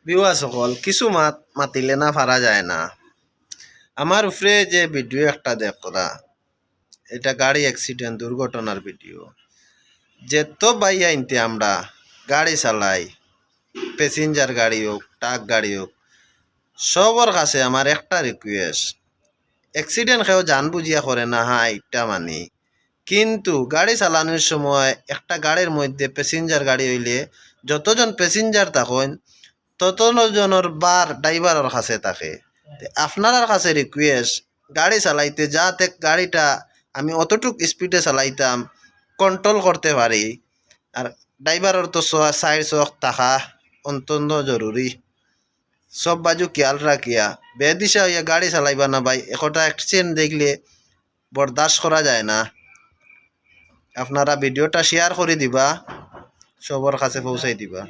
বিওয়া সকল কিছু মাতিলে না পারা যায় না। আমার উপরে যে ভিডিও একটা দেখরা, এটা গাড়ি অ্যাক্সিডেন্ট দুর্ঘটনার ভিডিও। যেত বাই আইনতে আমরা গাড়ি চালাই, প্যাসেঞ্জার গাড়ি হোক ট্রাক গাড়ি হোক, সবর কাছে আমার একটা রিকোয়েস্ট, অ্যাক্সিডেন্ট কেউ জান বুঝিয়া করে না, হ্যাঁ এটা মানি, কিন্তু গাড়ি চালানোর সময় একটা গাড়ির মধ্যে প্যাসেঞ্জার গাড়ি হইলে যতজন প্যাসেঞ্জার থাকেন ততজনের বার ড্রাইভারের কাছে থাকে। আপনার কাছে রিকোয়েস্ট, গাড়ি চালাইতে যাতে গাড়িটা আমি অতটুক স্পিডে চালাইতাম কন্ট্রোল করতে পারি। আর ড্রাইভারের তো সাইড চোখ থাকা অত্যন্ত জরুরি। সব বাজু খেয়াল রাখিয়া বেদিশা হইয়া গাড়ি চালাইবা না ভাই। একটা অ্যাক্সিডেন্ট দেখলে বরদাস্ত করা যায় না। আপনারা ভিডিওটা শেয়ার করে দিবা, সবার কাছে পৌঁছাই দিবা।